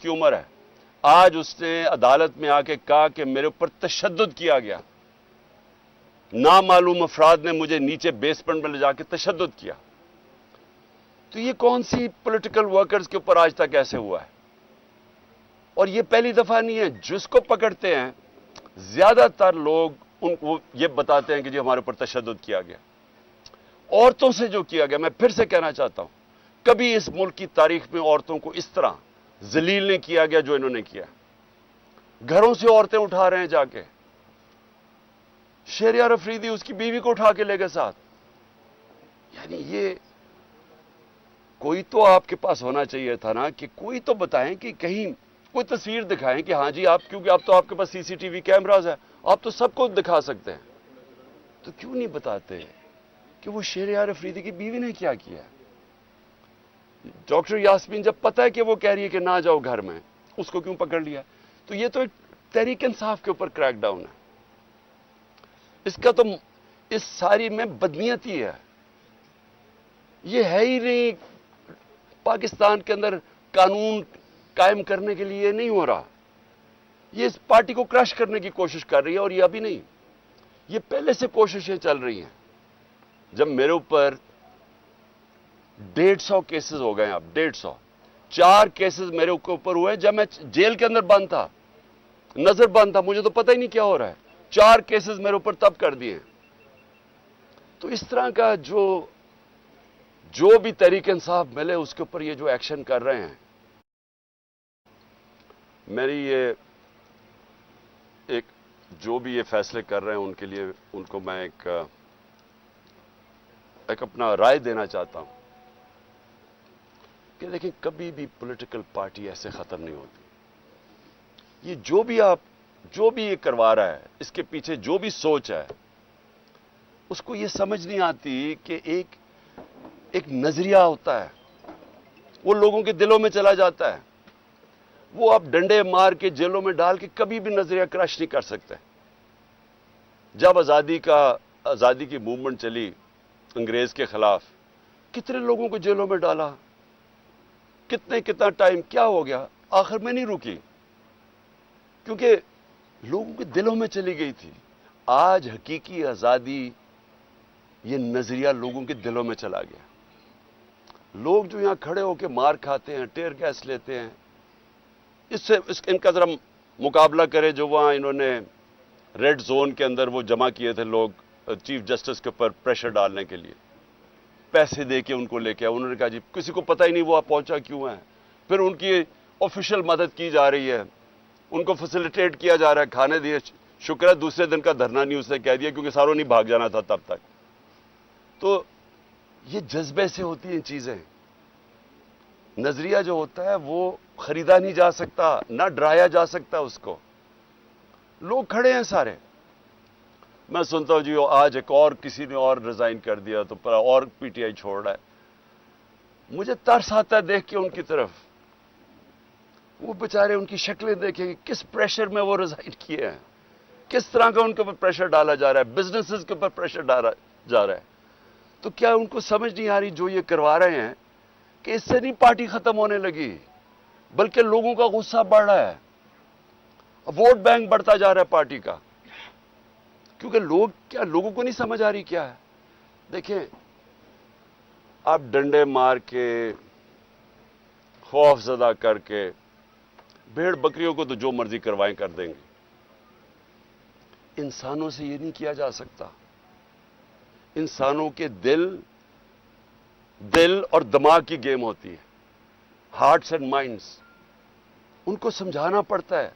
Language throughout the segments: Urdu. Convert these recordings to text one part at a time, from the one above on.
کی عمر ہے. آج اس نے عدالت میں آ کے کہا کہ میرے اوپر تشدد کیا گیا, نامعلوم افراد نے مجھے نیچے بیسمنٹ میں لے جا کے تشدد کیا. تو یہ کون سی پولیٹیکل ورکرز کے اوپر آج تک ایسے ہوا ہے؟ اور یہ پہلی دفعہ نہیں ہے. جس کو پکڑتے ہیں زیادہ تر لوگ ان کو یہ بتاتے ہیں کہ جی ہمارے اوپر تشدد کیا گیا. عورتوں سے جو کیا گیا, میں پھر سے کہنا چاہتا ہوں, کبھی اس ملک کی تاریخ میں عورتوں کو اس طرح ذلیل نہیں کیا گیا جو انہوں نے کیا. گھروں سے عورتیں اٹھا رہے ہیں جا کے. شہریار افریدی اس کی بیوی کو اٹھا کے لے گئے ساتھ. یعنی یہ کوئی تو آپ کے پاس ہونا چاہیے تھا نا, کہ کوئی تو بتائیں, کہ کہیں کوئی تصویر دکھائیں کہ ہاں جی آپ, کیونکہ اب تو آپ کے پاس سی سی ٹی وی کیمراز ہے, آپ تو سب کو دکھا سکتے ہیں. تو کیوں نہیں بتاتے کہ وہ شہریار افریدی کی بیوی نے کیا کیا؟ ڈاکٹر یاسمین جب پتہ ہے کہ وہ کہہ رہی ہے کہ نہ جاؤ گھر میں, اس کو کیوں پکڑ لیا؟ تو یہ تو ایک تحریک انصاف کے اوپر کریک ڈاؤن ہے. اس کا تو اس ساری میں بدنیتی ہے. یہ ہے ہی نہیں پاکستان کے اندر قانون قائم کرنے کے لیے نہیں ہو رہا. یہ اس پارٹی کو کرش کرنے کی کوشش کر رہی ہے, اور یہ ابھی نہیں, یہ پہلے سے کوششیں چل رہی ہیں. جب میرے اوپر 150 کیسز ہو گئے, اب 150, 4 کیسز میرے اوپر ہوئے جب میں جیل کے اندر بند تھا, نظر بند تھا, مجھے تو پتہ ہی نہیں کیا ہو رہا ہے. 4 کیسز میرے اوپر تب کر دیے. تو اس طرح کا جو بھی تحریک انصاف ملے اس کے اوپر یہ جو ایکشن کر رہے ہیں, میری یہ ایک جو بھی یہ فیصلے کر رہے ہیں ان کے لیے ان کو میں ایک اپنا رائے دینا چاہتا ہوں کہ دیکھیں, کبھی بھی پولیٹیکل پارٹی ایسے ختم نہیں ہوتی. یہ جو بھی یہ کروا رہا ہے, اس کے پیچھے جو بھی سوچ ہے, اس کو یہ سمجھ نہیں آتی کہ ایک نظریہ ہوتا ہے, وہ لوگوں کے دلوں میں چلا جاتا ہے. وہ آپ ڈنڈے مار کے جیلوں میں ڈال کے کبھی بھی نظریہ کرش نہیں کر سکتے. جب آزادی کی موومنٹ چلی انگریز کے خلاف, کتنے لوگوں کو جیلوں میں ڈالا, کتنا ٹائم, کیا ہو گیا؟ آخر میں نہیں رکی, کیونکہ لوگوں کے دلوں میں چلی گئی تھی. آج حقیقی آزادی, یہ نظریہ لوگوں کے دلوں میں چلا گیا. لوگ جو یہاں کھڑے ہو کے مار کھاتے ہیں, ٹیئر گیس لیتے ہیں, ان کا ذرا مقابلہ کرے جو وہاں انہوں نے ریڈ زون کے اندر وہ جمع کیے تھے لوگ چیف جسٹس کے اوپر پریشر ڈالنے کے لیے, پیسے دے کے ان کو لے کے. انہوں نے کہا جی کسی کو پتہ ہی نہیں وہ پہنچا کیوں ہے. پھر ان کی آفیشیل مدد کی جا رہی ہے, ان کو فیسیلیٹیٹ کیا جا رہا ہے, کھانے دیے. شکر ہے دوسرے دن کا دھرنا نہیں اس نے کہہ دیا, کیونکہ ساروں نہیں بھاگ جانا تھا تب تک. تو یہ جذبے سے ہوتی ہیں چیزیں. نظریہ جو ہوتا ہے وہ خریدا نہیں جا سکتا, نہ ڈرایا جا سکتا اس کو. لوگ کھڑے ہیں سارے. میں سنتا ہوں جی آج ایک اور کسی نے اور ریزائن کر دیا تو اور پی ٹی آئی چھوڑ رہا ہے. مجھے ترس آتا ہے دیکھ کے ان کی طرف. وہ بیچارے, ان کی شکلیں دیکھیں کہ کس پریشر میں وہ ریزائن کیے ہیں, کس طرح کا ان کے اوپر پریشر ڈالا جا رہا ہے, بزنسز کے اوپر پریشر ڈالا جا رہا ہے. تو کیا ان کو سمجھ نہیں آ رہی جو یہ کروا رہے ہیں کہ اس سے نہیں پارٹی ختم ہونے لگی, بلکہ لوگوں کا غصہ بڑھ رہا ہے, ووٹ بینک بڑھتا جا رہا ہے پارٹی کا. کیونکہ لوگوں کو نہیں سمجھ آ رہی کیا ہے. دیکھیں, آپ ڈنڈے مار کے, خوف زدہ کر کے, بھیڑ بکریوں کو تو جو مرضی کروائیں کر دیں گے. انسانوں سے یہ نہیں کیا جا سکتا. انسانوں کے دل اور دماغ کی گیم ہوتی ہے, ہارٹس اینڈ مائنڈس. ان کو سمجھانا پڑتا ہے.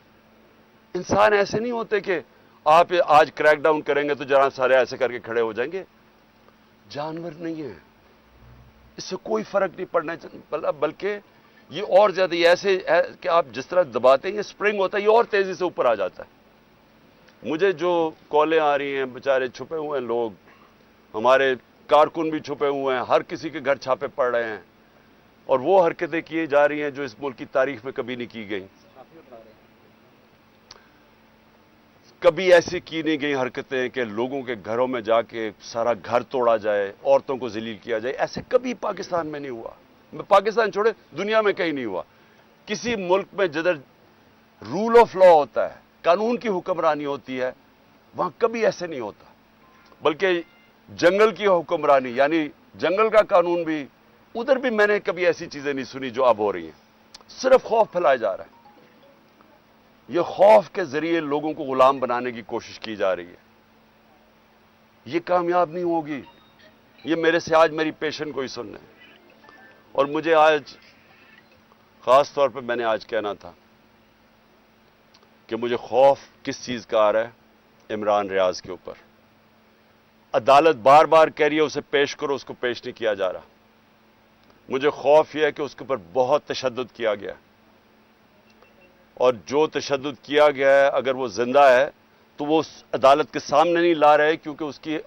انسان ایسے نہیں ہوتے کہ آپ آج کریک ڈاؤن کریں گے تو جہاں سارے ایسے کر کے کھڑے ہو جائیں گے. جانور نہیں ہیں, اس سے کوئی فرق نہیں پڑنا, بلکہ یہ اور زیادہ ایسے ہے کہ آپ جس طرح دباتے ہیں, یہ سپرنگ ہوتا ہے, یہ اور تیزی سے اوپر آ جاتا ہے. مجھے جو کالیں آ رہی ہیں, بیچارے چھپے ہوئے ہیں لوگ, ہمارے کارکن بھی چھپے ہوئے ہیں, ہر کسی کے گھر چھاپے پڑ رہے ہیں, اور وہ حرکتیں کی جا رہی ہیں جو اس ملک کی تاریخ میں کبھی نہیں کی گئی. کبھی ایسی کی نہیں گئی حرکتیں کہ لوگوں کے گھروں میں جا کے سارا گھر توڑا جائے, عورتوں کو ذلیل کیا جائے. ایسے کبھی پاکستان میں نہیں ہوا. پاکستان چھوڑے, دنیا میں کہیں نہیں ہوا. کسی ملک میں جدھر رول آف لا ہوتا ہے, قانون کی حکمرانی ہوتی ہے, وہاں کبھی ایسے نہیں ہوتا, بلکہ جنگل کی حکمرانی یعنی جنگل کا قانون بھی, ادھر بھی میں نے کبھی ایسی چیزیں نہیں سنی جو اب ہو رہی ہیں. صرف خوف پھیلایا جا رہا ہے. یہ خوف کے ذریعے لوگوں کو غلام بنانے کی کوشش کی جا رہی ہے. یہ کامیاب نہیں ہوگی. یہ میرے سے آج میری پیشن کو ہی سننا ہے. اور مجھے آج خاص طور پہ میں نے آج کہنا تھا کہ مجھے خوف کس چیز کا آ رہا ہے؟ عمران ریاض کے اوپر. عدالت بار بار کہہ رہی ہے اسے پیش کرو, اس کو پیش نہیں کیا جا رہا. مجھے خوف یہ ہے کہ اس کے اوپر بہت تشدد کیا گیا, اور جو تشدد کیا گیا ہے اگر وہ زندہ ہے تو وہ اس عدالت کے سامنے نہیں لا رہے, کیونکہ اس کی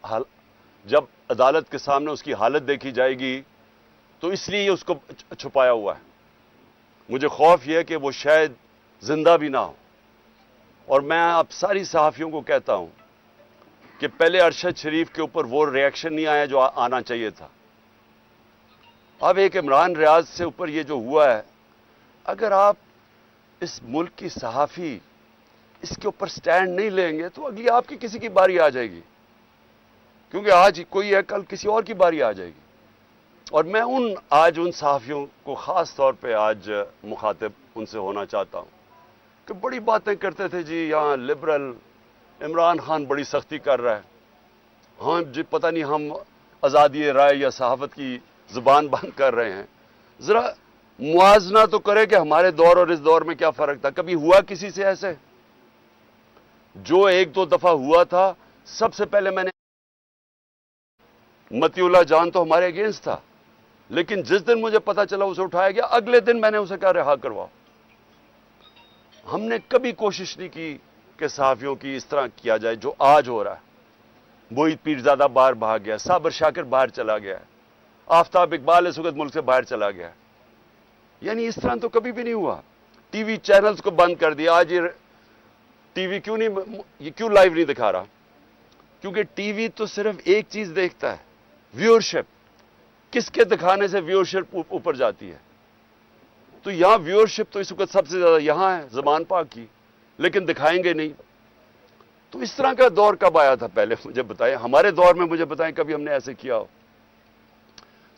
جب عدالت کے سامنے اس کی حالت دیکھی جائے گی تو اس لیے اس کو چھپایا ہوا ہے. مجھے خوف یہ ہے کہ وہ شاید زندہ بھی نہ ہو. اور میں آپ ساری صحافیوں کو کہتا ہوں کہ پہلے ارشد شریف کے اوپر وہ ریئیکشن نہیں آیا جو آنا چاہیے تھا. اب ایک عمران ریاض سے اوپر یہ جو ہوا ہے, اگر آپ اس ملک کی صحافی اس کے اوپر سٹینڈ نہیں لیں گے تو اگلی آپ کی کسی کی باری آ جائے گی, کیونکہ آج کوئی ہے کل کسی اور کی باری آ جائے گی. اور میں آج ان صحافیوں کو خاص طور پہ آج مخاطب ان سے ہونا چاہتا ہوں کہ بڑی باتیں کرتے تھے جی, یہاں لبرل عمران خان بڑی سختی کر رہا ہے, ہاں جی پتہ نہیں ہم آزادی رائے یا صحافت کی زبان بند کر رہے ہیں. ذرا موازنہ تو کرے کہ ہمارے دور اور اس دور میں کیا فرق تھا. کبھی ہوا کسی سے ایسے؟ جو ایک دو دفعہ ہوا تھا, سب سے پہلے میں نے متی اللہ جان تو ہمارے اگینسٹ تھا, لیکن جس دن مجھے پتا چلا اسے اٹھایا گیا, اگلے دن میں نے اسے کہا رہا کرواؤ. ہم نے کبھی کوشش نہیں کی کہ صحافیوں کی اس طرح کیا جائے جو آج ہو رہا ہے. موہت پیرزادہ باہر بھاگ گیا, صابر شاکر باہر چلا گیا, آفتاب اقبال اس وقت ملک سے باہر چلا گیا. یعنی اس طرح تو کبھی بھی نہیں ہوا. ٹی وی چینلز کو بند کر دیا. آج یہ ٹی وی کیوں لائیو نہیں دکھا رہا؟ کیونکہ ٹی وی تو صرف ایک چیز دیکھتا ہے, ویورشپ. کس کے دکھانے سے ویورشپ اوپر جاتی ہے؟ تو یہاں ویورشپ تو اس وقت سب سے زیادہ یہاں ہے زمان پاک کی, لیکن دکھائیں گے نہیں. تو اس طرح کا دور کب آیا تھا پہلے مجھے بتائیں, ہمارے دور میں مجھے بتائیں کبھی ہم نے ایسے کیا ہو؟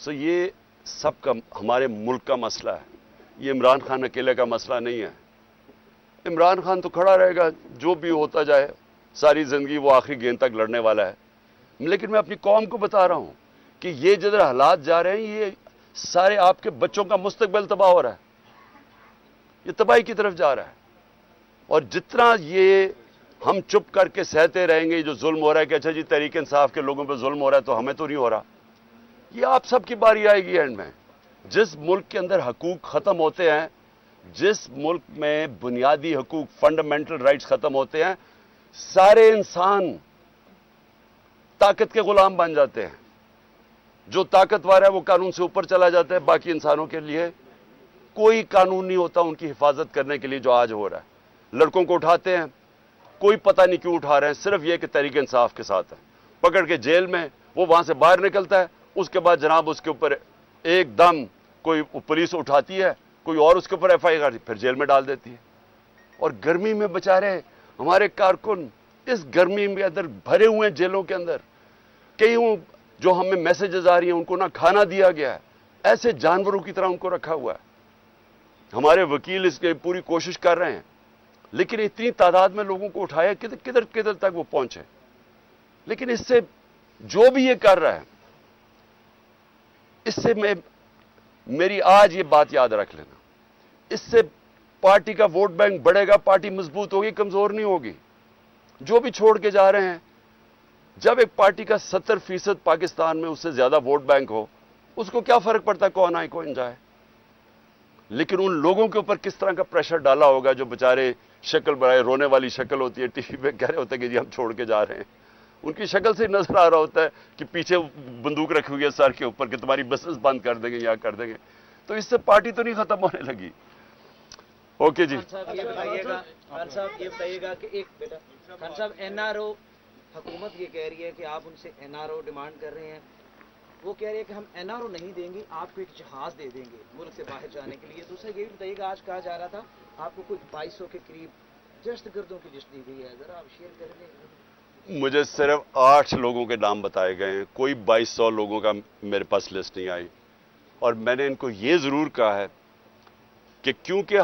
یہ سب کا ہمارے ملک کا مسئلہ ہے. یہ عمران خان اکیلے کا مسئلہ نہیں ہے. عمران خان تو کھڑا رہے گا, جو بھی ہوتا جائے, ساری زندگی وہ آخری گیند تک لڑنے والا ہے. لیکن میں اپنی قوم کو بتا رہا ہوں کہ یہ جدھر حالات جا رہے ہیں, یہ سارے آپ کے بچوں کا مستقبل تباہ ہو رہا ہے, یہ تباہی کی طرف جا رہا ہے. اور جتنا یہ ہم چپ کر کے سہتے رہیں گے جو ظلم ہو رہا ہے کہ اچھا جی تحریک انصاف کے لوگوں پہ ظلم ہو رہا ہے تو ہمیں تو نہیں ہو رہا, یہ آپ سب کی باری آئے گی اینڈ میں. جس ملک کے اندر حقوق ختم ہوتے ہیں, جس ملک میں بنیادی حقوق فنڈامنٹل رائٹس ختم ہوتے ہیں, سارے انسان طاقت کے غلام بن جاتے ہیں. جو طاقتور ہے وہ قانون سے اوپر چلا جاتا ہے. باقی انسانوں کے لیے کوئی قانون نہیں ہوتا ان کی حفاظت کرنے کے لیے جو آج ہو رہا ہے. لڑکوں کو اٹھاتے ہیں, کوئی پتہ نہیں کیوں اٹھا رہے ہیں, صرف یہ کہ تحریک انصاف کے ساتھ ہے. پکڑ کے جیل میں, وہ وہاں سے باہر نکلتا ہے, اس کے بعد جناب اس کے اوپر ایک دم کوئی پولیس اٹھاتی ہے, کوئی اور اس کے اوپر ایف آئی آر پھر جیل میں ڈال دیتی ہے. اور گرمی میں بیچارے ہمارے کارکن اس گرمی میں اندر بھرے ہوئے ہیں جیلوں کے اندر. کئی جو ہمیں میسیجز آ رہی ہیں ان کو نہ کھانا دیا گیا ہے, ایسے جانوروں کی طرح ان کو رکھا ہوا ہے. ہمارے وکیل اس کے پوری کوشش کر رہے ہیں, لیکن اتنی تعداد میں لوگوں کو اٹھایا کدھر تک وہ پہنچے. لیکن اس سے جو بھی یہ کر رہا ہے, اس سے میری آج یہ بات یاد رکھ لینا, اس سے پارٹی کا ووٹ بینک بڑھے گا, پارٹی مضبوط ہوگی, کمزور نہیں ہوگی. جو بھی چھوڑ کے جا رہے ہیں, جب ایک پارٹی کا 70% پاکستان میں اس سے زیادہ ووٹ بینک ہو, اس کو کیا فرق پڑتا ہے کون آئے کون جائے. لیکن ان لوگوں کے اوپر کس طرح کا پریشر ڈالا ہوگا جو بےچارے شکل بنائے, رونے والی شکل ہوتی ہے, ٹی وی پہ کہہ رہے ہوتے ہیں کہ جی ہم چھوڑ کے جا رہے ہیں. ان کی شکل سے نظر آ رہا ہوتا ہے کہ پیچھے بندوق رکھی ہوئی ہے سر کے اوپر کہ تمہاری بسز بند کر دیں گے یا کر دیں گے. تو اس سے پارٹی تو نہیں ختم ہونے لگی. اوکے جی. خان صاحب یہ بتائیے گا کہ ایک بیٹا خان صاحب این آر او حکومت یہ کہہ رہی ہے کہ آپ ان سے این آر او ڈیمانڈ کر رہے ہیں, وہ کہہ رہے ہیں کہ ہم NRO نہیں دیں گے, آپ کو ایک جہاز دے دیں گے ملک سے باہر جانے کے لیے. دوسرا یہ بھی بتائیے گا, آج کہا جا رہا تھا آپ کو کچھ 2200 کے قریب دہشت گردوں کی لسٹ دی گئی ہے, ذرا آپ شیئر کر دیں. مجھے صرف 8 لوگوں کے نام بتائے گئے ہیں, کوئی 2200 لوگوں کا میرے پاس لسٹ نہیں آئی. اور میں نے ان کو یہ ضرور کہا ہے کہ کیونکہ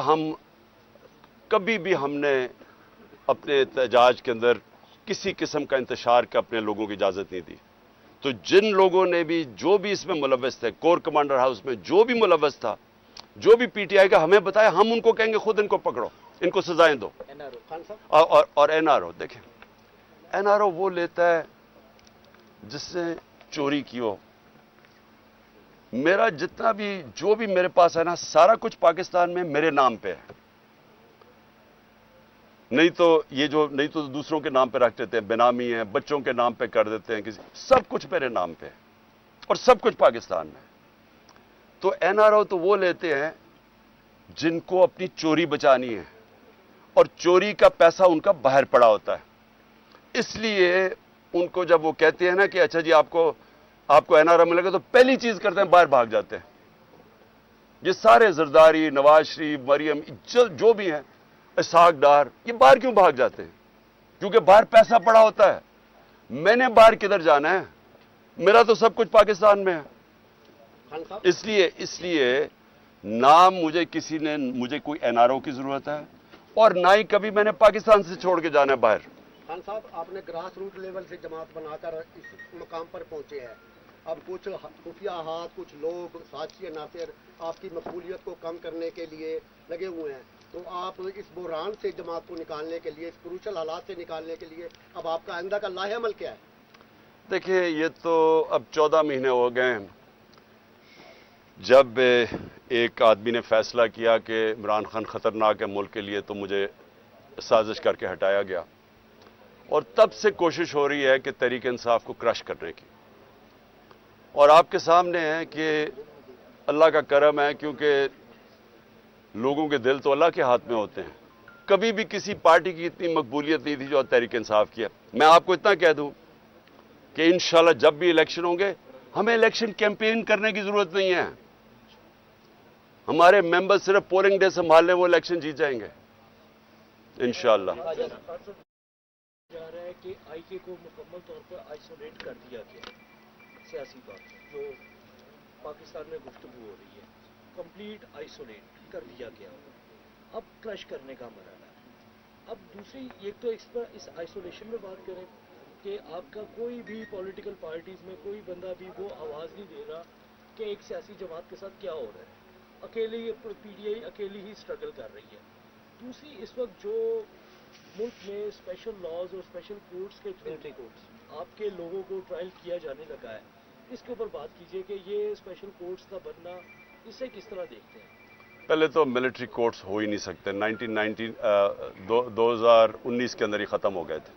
کبھی بھی ہم نے اپنے احتجاج کے اندر کسی قسم کا انتشار کا اپنے لوگوں کی اجازت نہیں دی, تو جن لوگوں نے بھی جو بھی اس میں ملوث تھے, کور کمانڈر ہاؤس میں جو بھی ملوث تھا, جو بھی PTI کا ہمیں بتایا, ہم ان کو کہیں گے خود ان کو پکڑو, ان کو سزائیں دو. اور NRO دیکھیں, NRO وہ لیتا ہے جس نے چوری کی ہو. میرا جتنا بھی جو بھی میرے پاس ہے نا, سارا کچھ پاکستان میں میرے نام پہ ہے. نہیں تو دوسروں کے نام پہ رکھ دیتے ہیں, بینامی ہیں, بچوں کے نام پہ کر دیتے ہیں, سب کچھ میرے نام پہ ہے اور سب کچھ پاکستان میں. تو NRO تو وہ لیتے ہیں جن کو اپنی چوری بچانی ہے, اور چوری کا پیسہ ان کا باہر پڑا ہوتا ہے. اس لیے ان کو جب وہ کہتے ہیں نا کہ اچھا جی آپ کو NRO ملے گا, تو پہلی چیز کرتے ہیں باہر بھاگ جاتے ہیں. یہ سارے زرداری, نواز شریف, مریم, جو بھی ہیں, اسحاق ڈار, یہ باہر کیوں بھاگ جاتے ہیں؟ کیونکہ باہر پیسہ پڑا ہوتا ہے. میں نے باہر کدھر جانا ہے؟ میرا تو سب کچھ پاکستان میں ہے. اس لیے نہ مجھے کوئی NRO کی ضرورت ہے, اور نہ ہی کبھی میں نے پاکستان سے چھوڑ کے جانا ہے باہر. خان صاحب, آپ نے گراس روٹ لیول سے جماعت بنا کر اس مقام پر پہنچے ہیں. اب کچھ خفیہ ہاتھ, کچھ لوگ, سازشی عناصر آپ کی مقبولیت کو کم کرنے کے لیے لگے ہوئے ہیں. تو آپ اس بحران سے جماعت کو نکالنے کے لیے, اس کروشل حالات سے نکالنے کے لیے اب آپ کا آئندہ کا لاہ عمل کیا ہے؟ دیکھیں, یہ تو اب 14 مہینے ہو گئے ہیں جب ایک آدمی نے فیصلہ کیا کہ عمران خان خطرناک ہے ملک کے لیے, تو مجھے سازش کر کے ہٹایا گیا. اور تب سے کوشش ہو رہی ہے کہ تحریک انصاف کو کرش کرنے کی. اور آپ کے سامنے ہے کہ اللہ کا کرم ہے, کیونکہ لوگوں کے دل تو اللہ کے ہاتھ میں ہوتے ہیں. کبھی بھی کسی پارٹی کی اتنی مقبولیت نہیں تھی جو تحریک انصاف کی ہے. میں آپ کو اتنا کہہ دوں کہ انشاءاللہ جب بھی الیکشن ہوں گے, ہمیں الیکشن کیمپین کرنے کی ضرورت نہیں ہے. ہمارے ممبر صرف پولنگ ڈے سنبھال لیں, وہ الیکشن جیت جائیں گے انشاءاللہ. جا رہا ہے کہ IK کو مکمل طور پر آئسولیٹ کر دیا گیا, سیاسی بات جو پاکستان میں گفتگو ہو رہی ہے, کمپلیٹ آئسولیٹ کر دیا گیا, اب کرش کرنے کا مرحلہ ہے. اب دوسری ایک تو اس آئسولیشن میں بات کریں کہ آپ کا کوئی بھی پولیٹیکل پارٹیز میں کوئی بندہ بھی وہ آواز نہیں دے رہا کہ ایک سیاسی جماعت کے ساتھ کیا ہو رہا ہے. اکیلے PTI اکیلی ہی اسٹرگل کر رہی ہے. دوسری اس وقت جو ملک میں اسپیشل لاز اور اسپیشل کورٹس کے تھرو آپ کے لوگوں کو ٹرائل کیا جانے لگا ہے, اس کے اوپر بات کیجئے کہ یہ اسپیشل کورٹس کا بننا, اسے کس طرح دیکھتے ہیں؟ پہلے تو ملٹری کورٹس ہو ہی نہیں سکتے. 2019 کے اندر ہی ختم ہو گئے تھے,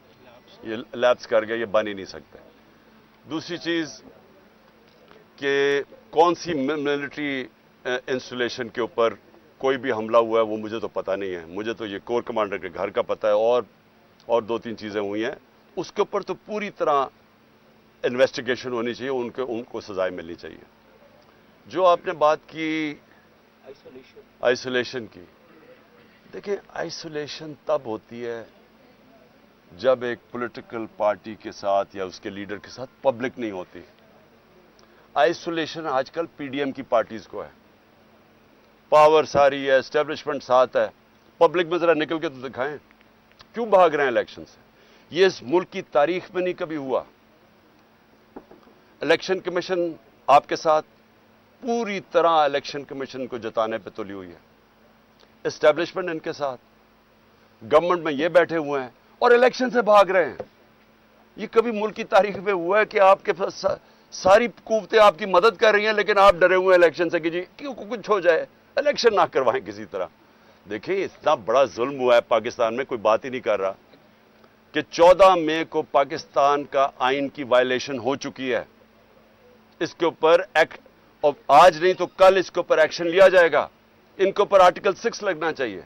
یہ لیپس کر گئے, یہ بن ہی نہیں سکتے. دوسری چیز کہ کون سی ملٹری انسٹالیشن کے اوپر کوئی بھی حملہ ہوا ہے وہ مجھے تو پتہ نہیں ہے. مجھے تو یہ کور کمانڈر کے گھر کا پتہ ہے, اور 2-3 چیزیں ہوئی ہیں. اس کے اوپر تو پوری طرح انویسٹیگیشن ہونی چاہیے, ان کو سزائیں ملنی چاہیے. جو آپ نے بات کی آئسولیشن کی, دیکھیں آئسولیشن تب ہوتی ہے جب ایک پولیٹیکل پارٹی کے ساتھ یا اس کے لیڈر کے ساتھ پبلک نہیں ہوتی. آئسولیشن آج کل PDM کی پارٹیز کو ہے, پاور ساری ہے, اسٹیبلشمنٹ ساتھ ہے, پبلک میں ذرا نکل کے تو دکھائیں کیوں بھاگ رہے ہیں الیکشن سے. یہ اس ملک کی تاریخ میں نہیں کبھی ہوا. الیکشن کمیشن آپ کے ساتھ پوری طرح الیکشن کمیشن کو جتانے پہ تلی ہوئی ہے. اسٹیبلشمنٹ ان کے ساتھ, گورنمنٹ میں یہ بیٹھے ہوئے ہیں اور الیکشن سے بھاگ رہے ہیں. یہ کبھی ملک کی تاریخ میں ہوا ہے کہ آپ کے پاس ساری قوتیں آپ کی مدد کر رہی ہیں لیکن آپ ڈرے ہوئے ہیں الیکشن سے کہ جی کیوں کچھ ہو جائے, الیکشن نہ کروائیں کسی طرح. دیکھیں اتنا بڑا ظلم ہوا ہے پاکستان میں, کوئی بات ہی نہیں کر رہا کہ 14 مئی کو پاکستان کا آئین کی وائلیشن ہو چکی ہے. اس کے اوپر آج نہیں تو کل اس کے اوپر ایکشن لیا جائے گا. ان کے اوپر آرٹیکل 6 لگنا چاہیے,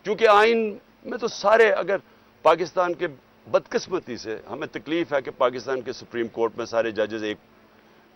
کیونکہ آئین میں تو سارے, اگر پاکستان کے بدقسمتی سے ہمیں تکلیف ہے کہ پاکستان کے سپریم کورٹ میں سارے ججز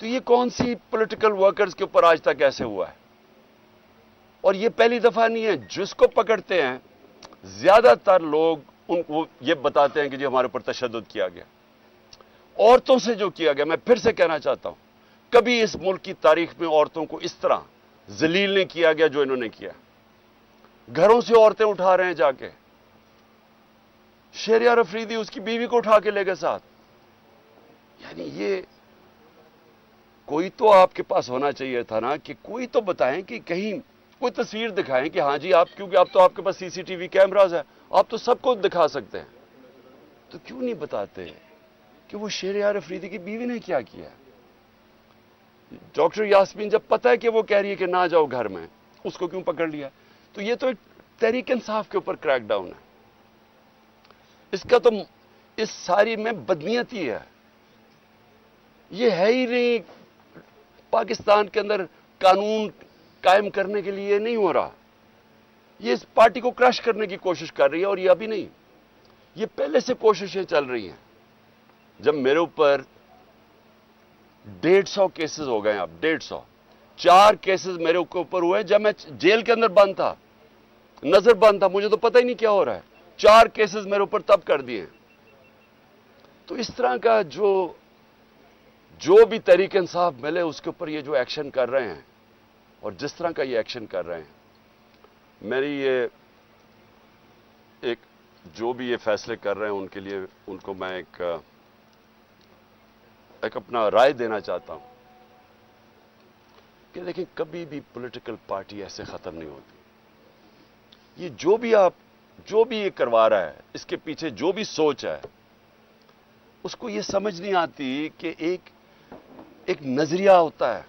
تو یہ کون سی پولیٹیکل ورکرز کے اوپر آج تک ایسے ہوا ہے؟ اور یہ پہلی دفعہ نہیں ہے. جس کو پکڑتے ہیں زیادہ تر لوگ ان کو یہ بتاتے ہیں کہ جی ہمارے اوپر تشدد کیا گیا. عورتوں سے جو کیا گیا، میں پھر سے کہنا چاہتا ہوں، کبھی اس ملک کی تاریخ میں عورتوں کو اس طرح ذلیل نہیں کیا گیا جو انہوں نے کیا. گھروں سے عورتیں اٹھا رہے ہیں جا کے. شہریار افریدی اس کی بیوی کو اٹھا کے لے گئے ساتھ. یعنی یہ کوئی تو آپ کے پاس ہونا چاہیے تھا نا، کہ کوئی تو بتائیں، کہ کہیں کوئی تصویر دکھائیں کہ ہاں جی آپ، کیونکہ اب تو آپ کے پاس سی سی ٹی وی کیمراز ہے، آپ تو سب کو دکھا سکتے ہیں. تو کیوں نہیں بتاتے کہ وہ شہریار افریدی کی بیوی نے کیا کیا؟ ڈاکٹر یاسمین جب پتہ ہے کہ وہ کہہ رہی ہے کہ نہ جاؤ گھر میں، اس کو کیوں پکڑ لیا؟ تو یہ تو ایک تحریک انصاف کے اوپر کریک ڈاؤن ہے. اس کا تو اس ساری میں بدنیتی ہے. یہ ہے ہی نہیں پاکستان کے اندر قانون قائم کرنے کے لیے نہیں ہو رہا. یہ اس پارٹی کو کرش کرنے کی کوشش کر رہی ہے، اور یہ ابھی نہیں، یہ پہلے سے کوششیں چل رہی ہیں. جب میرے اوپر 150 کیسز ہو گئے، اب 150 4 کیسز میرے اوپر ہوئے جب میں جیل کے اندر بند تھا، نظر بند تھا، مجھے تو پتہ ہی نہیں کیا ہو رہا ہے. 4 کیسز میرے اوپر تب کر دیے. تو اس طرح کا جو بھی تحریک انصاف ملے اس کے اوپر یہ جو ایکشن کر رہے ہیں، اور جس طرح کا یہ ایکشن کر رہے ہیں، میری یہ ایک جو بھی یہ فیصلے کر رہے ہیں ان کے لیے ان کو میں ایک اپنا رائے دینا چاہتا ہوں کہ دیکھیں، کبھی بھی پولیٹیکل پارٹی ایسے ختم نہیں ہوتی. یہ جو بھی یہ کروا رہا ہے، اس کے پیچھے جو بھی سوچ ہے، اس کو یہ سمجھ نہیں آتی کہ ایک نظریہ ہوتا ہے،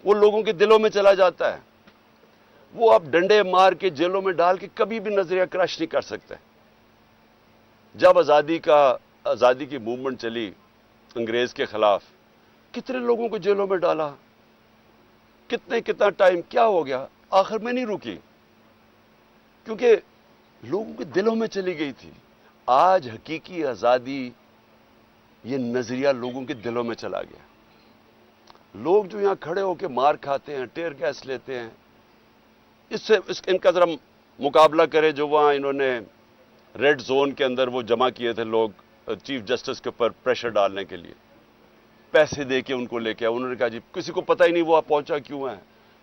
وہ لوگوں کے دلوں میں چلا جاتا ہے. وہ آپ ڈنڈے مار کے جیلوں میں ڈال کے کبھی بھی نظریہ کرش نہیں کر سکتے. جب آزادی کی موومنٹ چلی انگریز کے خلاف، کتنے لوگوں کو جیلوں میں ڈالا، کتنا ٹائم کیا ہو گیا، آخر میں نہیں رکی، کیونکہ لوگوں کے دلوں میں چلی گئی تھی. آج حقیقی آزادی، یہ نظریہ لوگوں کے دلوں میں چلا گیا. لوگ جو یہاں کھڑے ہو کے مار کھاتے ہیں، ٹیئر گیس لیتے ہیں، ان کا ذرا مقابلہ کرے جو وہاں انہوں نے ریڈ زون کے اندر وہ جمع کیے تھے لوگ چیف جسٹس کے اوپر پریشر ڈالنے کے لیے، پیسے دے کے ان کو لے کے. انہوں نے کہا جی کسی کو پتہ ہی نہیں وہ پہنچا کیوں ہے.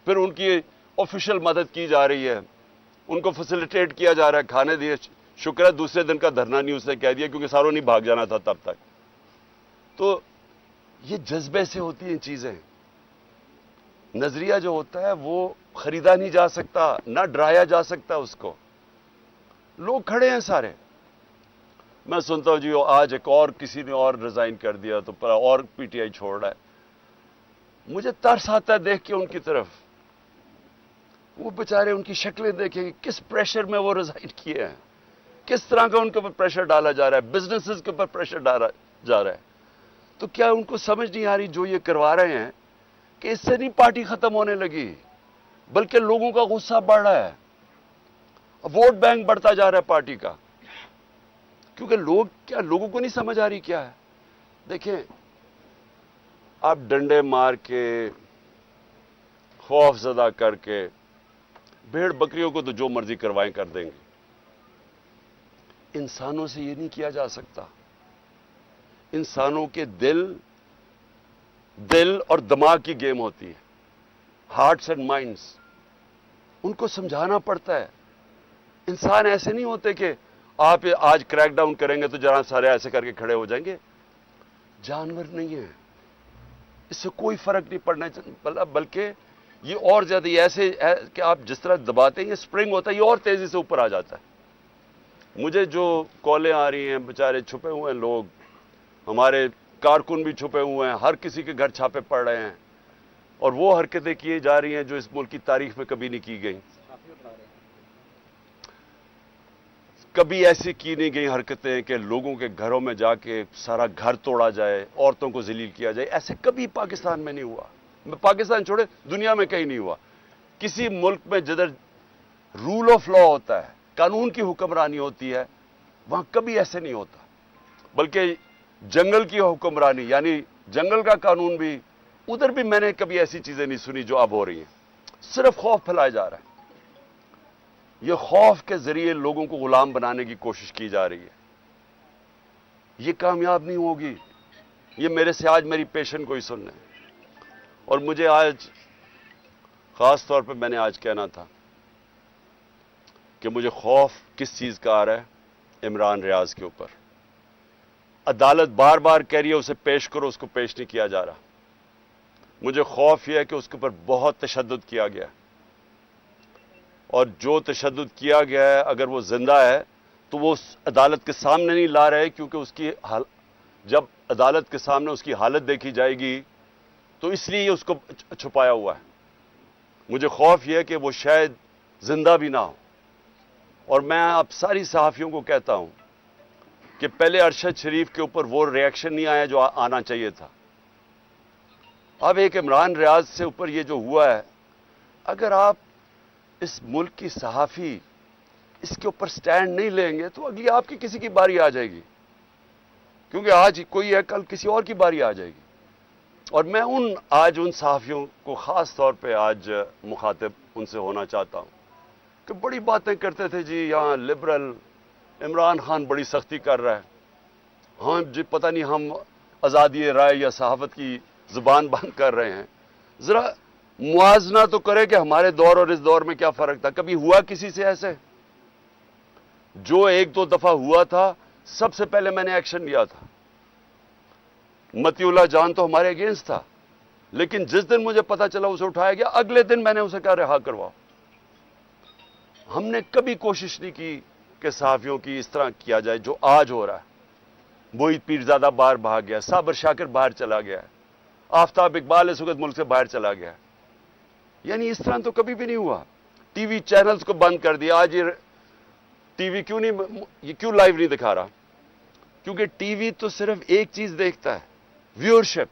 پھر ان کی آفیشیل مدد کی جا رہی ہے، ان کو فیسیلیٹیٹ کیا جا رہا ہے، کھانے دیے. شکر ہے دوسرے دن کا دھرنا نہیں اس نے کہہ دیا، کیونکہ ساروں نہیں بھاگ جانا تھا تب تک. تو یہ جذبے سے ہوتی ہیں چیزیں. نظریہ جو ہوتا ہے وہ خریدا نہیں جا سکتا، نہ ڈرایا جا سکتا اس کو. لوگ کھڑے ہیں سارے. میں سنتا ہوں جی آج ایک اور کسی نے اور ریزائن کر دیا تو اور پی ٹی آئی چھوڑ رہا ہے. مجھے ترس آتا ہے دیکھ کے ان کی طرف. وہ بیچارے ان کی شکلیں دیکھیں، کس پریشر میں وہ ریزائن کیے ہیں، کس طرح کا ان کے اوپر پریشر ڈالا جا رہا ہے، بزنسز کے اوپر پریشر ڈالا جا رہا ہے. تو کیا ان کو سمجھ نہیں آ رہی جو یہ کروا رہے ہیں کہ اس سے نہیں پارٹی ختم ہونے لگی، بلکہ لوگوں کا غصہ بڑھ رہا ہے، ووٹ بینک بڑھتا جا رہا ہے پارٹی کا. کیونکہ لوگوں کو نہیں سمجھ آ رہی کیا ہے. دیکھیں، آپ ڈنڈے مار کے، خوف زدہ کر کے، بھیڑ بکریوں کو تو جو مرضی کروائیں کر دیں گے. انسانوں سے یہ نہیں کیا جا سکتا. انسانوں کے دل اور دماغ کی گیم ہوتی ہے، ہارٹس اینڈ مائنڈس. ان کو سمجھانا پڑتا ہے. انسان ایسے نہیں ہوتے کہ آپ آج کریک ڈاؤن کریں گے تو جناب سارے ایسے کر کے کھڑے ہو جائیں گے. جانور نہیں ہیں، اس سے کوئی فرق نہیں پڑنا، بلکہ یہ اور زیادہ ایسے ہے کہ آپ جس طرح دباتے ہیں، یہ سپرنگ ہوتا ہے، یہ اور تیزی سے اوپر آ جاتا ہے. مجھے جو کالیں آ رہی ہیں، بیچارے چھپے ہوئے ہیں لوگ، ہمارے کارکن بھی چھپے ہوئے ہیں، ہر کسی کے گھر چھاپے پڑ رہے ہیں، اور وہ حرکتیں کی جا رہی ہیں جو اس ملک کی تاریخ میں کبھی نہیں کی گئیں. کبھی ایسی کی نہیں گئی حرکتیں کہ لوگوں کے گھروں میں جا کے سارا گھر توڑا جائے، عورتوں کو ذلیل کیا جائے. ایسے کبھی پاکستان میں نہیں ہوا. پاکستان چھوڑے، دنیا میں کہیں نہیں ہوا. کسی ملک میں جدھر رول آف لا ہوتا ہے، قانون کی حکمرانی ہوتی ہے، وہاں کبھی ایسے نہیں ہوتا. بلکہ جنگل کی حکمرانی، یعنی جنگل کا قانون بھی ادھر بھی میں نے کبھی ایسی چیزیں نہیں سنی جو اب ہو رہی ہیں. صرف خوف پھیلایا جا رہا ہے. یہ خوف کے ذریعے لوگوں کو غلام بنانے کی کوشش کی جا رہی ہے. یہ کامیاب نہیں ہوگی. یہ میرے سے آج میری پیشن کو ہی سننا ہے. اور مجھے آج خاص طور پہ میں نے آج کہنا تھا کہ مجھے خوف کس چیز کا آ رہا ہے؟ عمران ریاض کے اوپر. عدالت بار بار کہہ رہی ہے اسے پیش کرو، اس کو پیش نہیں کیا جا رہا. مجھے خوف یہ ہے کہ اس کے اوپر بہت تشدد کیا گیا ہے، اور جو تشدد کیا گیا ہے اگر وہ زندہ ہے تو وہ اس عدالت کے سامنے نہیں لا رہے، کیونکہ اس کی جب عدالت کے سامنے اس کی حالت دیکھی جائے گی تو اس لیے اس کو چھپایا ہوا ہے. مجھے خوف یہ ہے کہ وہ شاید زندہ بھی نہ ہو. اور میں اب ساری صحافیوں کو کہتا ہوں کہ پہلے ارشد شریف کے اوپر وہ ریئیکشن نہیں آیا جو آنا چاہیے تھا. اب ایک عمران ریاض سے اوپر یہ جو ہوا ہے، اگر آپ اس ملک کی صحافی اس کے اوپر سٹینڈ نہیں لیں گے تو اگلی آپ کی کسی کی باری آ جائے گی، کیونکہ آج کوئی ہے کل کسی اور کی باری آ جائے گی. اور میں آج ان صحافیوں کو خاص طور پہ آج مخاطب ان سے ہونا چاہتا ہوں کہ بڑی باتیں کرتے تھے جی یہاں لبرل عمران خان بڑی سختی کر رہا ہے، ہاں جی پتہ نہیں ہم آزادی رائے یا صحافت کی زبان بند کر رہے ہیں. ذرا موازنہ تو کرے کہ ہمارے دور اور اس دور میں کیا فرق تھا. کبھی ہوا کسی سے ایسے؟ جو ایک دو دفعہ ہوا تھا سب سے پہلے میں نے ایکشن لیا تھا. متی اللہ جان تو ہمارے اگینسٹ تھا، لیکن جس دن مجھے پتا چلا اسے اٹھایا گیا اگلے دن میں نے اسے کہا رہا کرواؤ. ہم نے کبھی کوشش نہیں کی کہ صحافیوں کی اس طرح کیا جائے جو آج ہو رہا ہے. موہت پیرزادہ باہر بھاگ گیا، صابر شاکر باہر چلا گیا ہے، آفتاب اقبال اس وقت ملک سے باہر چلا گیا ہے. یعنی اس طرح تو کبھی بھی نہیں ہوا. ٹی وی چینلز کو بند کر دیا. آج یہ ٹی وی کیوں لائیو نہیں دکھا رہا؟ کیونکہ ٹی وی تو صرف ایک چیز دیکھتا ہے، ویورشپ.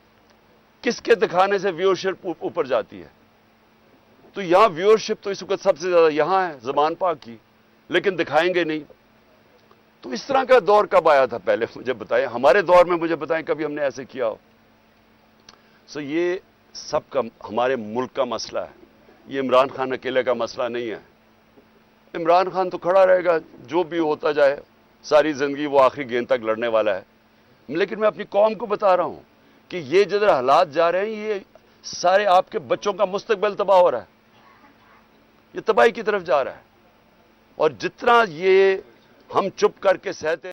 کس کے دکھانے سے ویورشپ اوپر جاتی ہے؟ تو یہاں ویورشپ تو اس وقت سب سے زیادہ یہاں ہے زمان پاک کی، لیکن دکھائیں گے نہیں. تو اس طرح کا دور کب آیا تھا؟ پہلے مجھے بتائیں، ہمارے دور میں مجھے بتائیں کبھی ہم نے ایسے کیا ہو. یہ سب کا ہمارے ملک کا مسئلہ ہے. یہ عمران خان اکیلے کا مسئلہ نہیں ہے. عمران خان تو کھڑا رہے گا، جو بھی ہوتا جائے، ساری زندگی وہ آخری گیند تک لڑنے والا ہے. لیکن میں اپنی قوم کو بتا رہا ہوں کہ یہ جدھر حالات جا رہے ہیں، یہ سارے آپ کے بچوں کا مستقبل تباہ ہو رہا ہے. یہ تباہی کی طرف جا رہا ہے. اور جتنا یہ ہم چپ کر کے سہتے